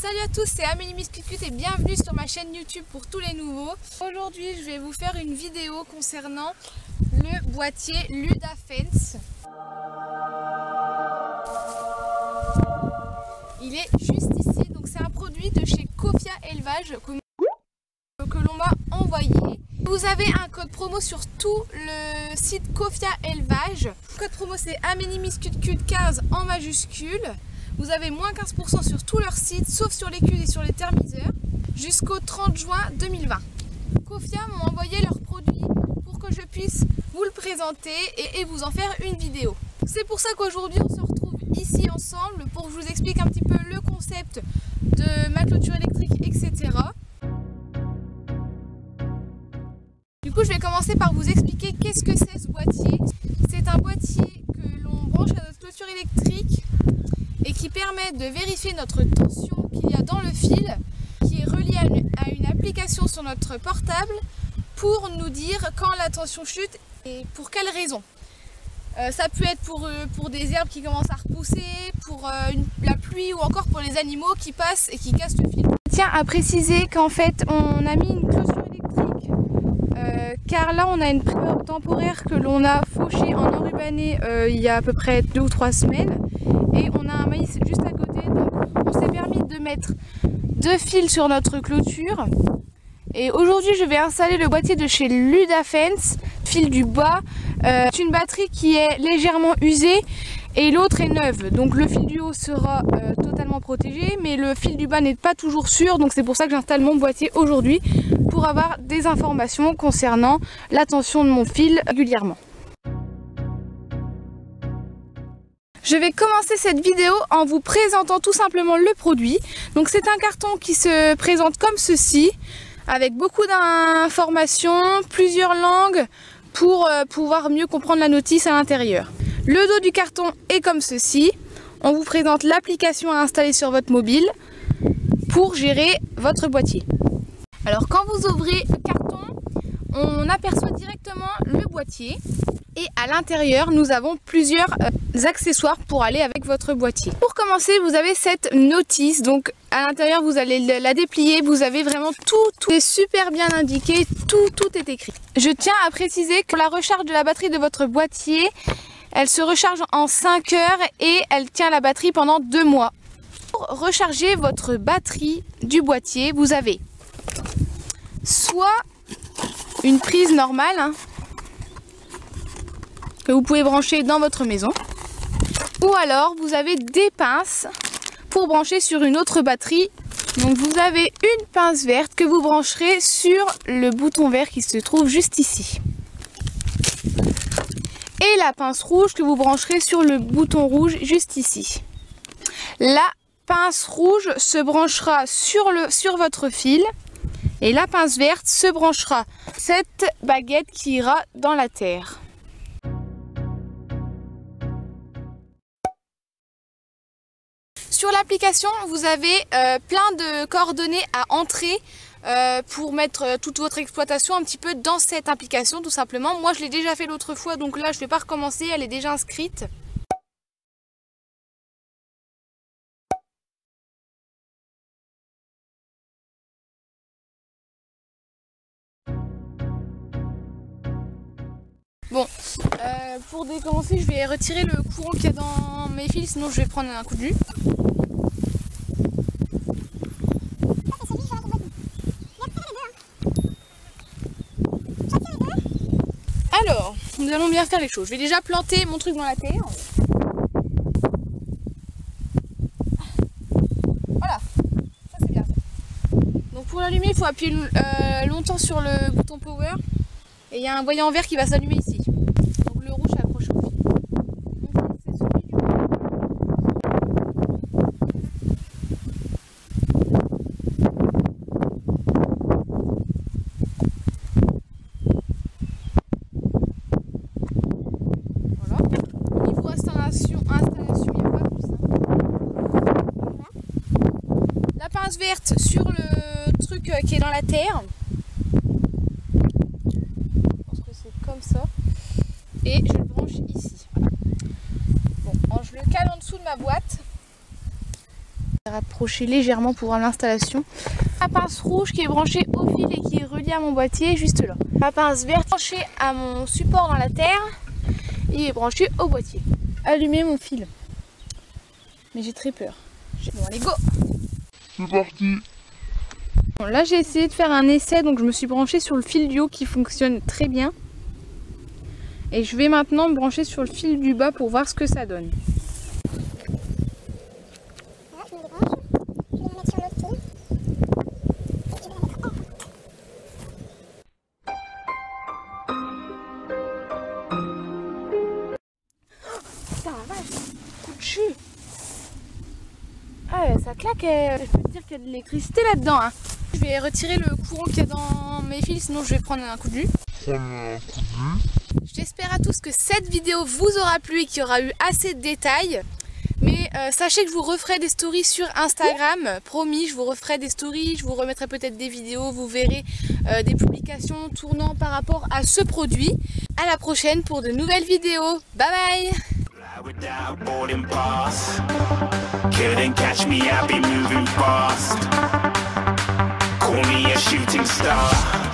Salut à tous, c'est Amélie Miss Cucut et bienvenue sur ma chaîne YouTube pour tous les nouveaux. Aujourd'hui, je vais vous faire une vidéo concernant le boîtier Ludafence. Il est juste ici, donc c'est un produit de chez Kofia Élevage que l'on m'a envoyé. Vous avez un code promo sur tout le site Kofia Élevage. Le code promo c'est Amélie Miss Cucut 15 en majuscule. Vous avez moins 15% sur tout leur site, sauf sur les culs et sur les thermiseurs, jusqu'au 30 juin 2020. Kofia m'ont envoyé leurs produits pour que je puisse vous le présenter et vous en faire une vidéo. C'est pour ça qu'aujourd'hui on se retrouve ici ensemble pour que je vous explique un petit peu le concept de ma clôture électrique, etc. Du coup, je vais commencer par vous expliquer qu'est-ce que c'est ce boîtier. C'est un boîtier que l'on branche à notre clôture électrique et qui permet de vérifier notre tension qu'il y a dans le fil, qui est relié à une application sur notre portable pour nous dire quand la tension chute et pour quelle raison. Ça peut être pour des herbes qui commencent à repousser, pour la pluie ou encore pour les animaux qui passent et qui cassent le fil. Je tiens à préciser qu'en fait on a mis une clôture électrique car là on a une prépa temporaire que l'on a fauchée en enrubanné il y a à peu près 2 ou 3 semaines. Et on a un maïs juste à côté, donc on s'est permis de mettre 2 fils sur notre clôture. Et aujourd'hui je vais installer le boîtier de chez Ludafence, fil du bas. C'est une batterie qui est légèrement usée et l'autre est neuve. Donc le fil du haut sera totalement protégé, mais le fil du bas n'est pas toujours sûr. Donc c'est pour ça que j'installe mon boîtier aujourd'hui, pour avoir des informations concernant la tension de mon fil régulièrement. Je vais commencer cette vidéo en vous présentant tout simplement le produit. Donc c'est un carton qui se présente comme ceci, avec beaucoup d'informations, plusieurs langues pour pouvoir mieux comprendre la notice à l'intérieur. Le dos du carton est comme ceci. On vous présente l'application à installer sur votre mobile pour gérer votre boîtier. Alors quand vous ouvrez le carton, on aperçoit directement le boîtier. Et à l'intérieur, nous avons plusieurs accessoires pour aller avec votre boîtier. Pour commencer, vous avez cette notice. Donc à l'intérieur, vous allez la déplier. Vous avez vraiment tout est super bien indiqué. Tout est écrit. Je tiens à préciser que la recharge de la batterie de votre boîtier, elle se recharge en 5 heures et elle tient la batterie pendant 2 mois. Pour recharger votre batterie du boîtier, vous avez soit une prise normale, que vous pouvez brancher dans votre maison, ou alors vous avez des pinces pour brancher sur une autre batterie. Donc vous avez une pince verte que vous brancherez sur le bouton vert qui se trouve juste ici, et la pince rouge que vous brancherez sur le bouton rouge juste ici. La pince rouge se branchera sur votre fil et la pince verte se branchera cette baguette qui ira dans la terre. Sur l'application, vous avez plein de coordonnées à entrer pour mettre toute votre exploitation un petit peu dans cette application, tout simplement. Moi, je l'ai déjà fait l'autre fois, donc là, je ne vais pas recommencer, elle est déjà inscrite. Bon, pour décommencer, je vais retirer le courant qu'il y a dans mes fils, sinon je vais prendre un coup de jus. Alors, nous allons bien faire les choses. Je vais déjà planter mon truc dans la terre. Voilà, ça c'est bien fait. Donc pour l'allumer, il faut appuyer longtemps sur le bouton power. Et il y a un voyant vert qui va s'allumer ici. Donc le rouge s'accroche au fil. Donc c'est celui du voilà. Niveau installation, il n'y a pas plus. La pince verte sur le truc qui est dans la terre. Comme ça, et je le branche ici. Bon, je le cale en dessous de ma boîte. Rapprocher légèrement pour voir l'installation. La pince rouge qui est branchée au fil et qui est reliée à mon boîtier juste là. La pince verte branchée à mon support dans la terre et est branchée au boîtier. Allumer mon fil. Mais j'ai très peur. Bon allez go! C'est parti! Bon, là j'ai essayé de faire un essai, donc je me suis branchée sur le fil du haut qui fonctionne très bien. Et je vais maintenant me brancher sur le fil du bas pour voir ce que ça donne. Ah, ça claque, je peux te dire qu'il y a de l'électricité là-dedans. Hein. Je vais retirer le courant qu'il y a dans mes fils, sinon je vais prendre un coup de jus. J'espère à tous que cette vidéo vous aura plu et qu'il y aura eu assez de détails. Mais sachez que je vous referai des stories sur Instagram, promis, je vous referai des stories, je vous remettrai peut-être des vidéos, vous verrez des publications tournant par rapport à ce produit. À la prochaine pour de nouvelles vidéos, bye bye! Without boarding pass, couldn't catch me, I'll be moving fast. Call me a shooting star.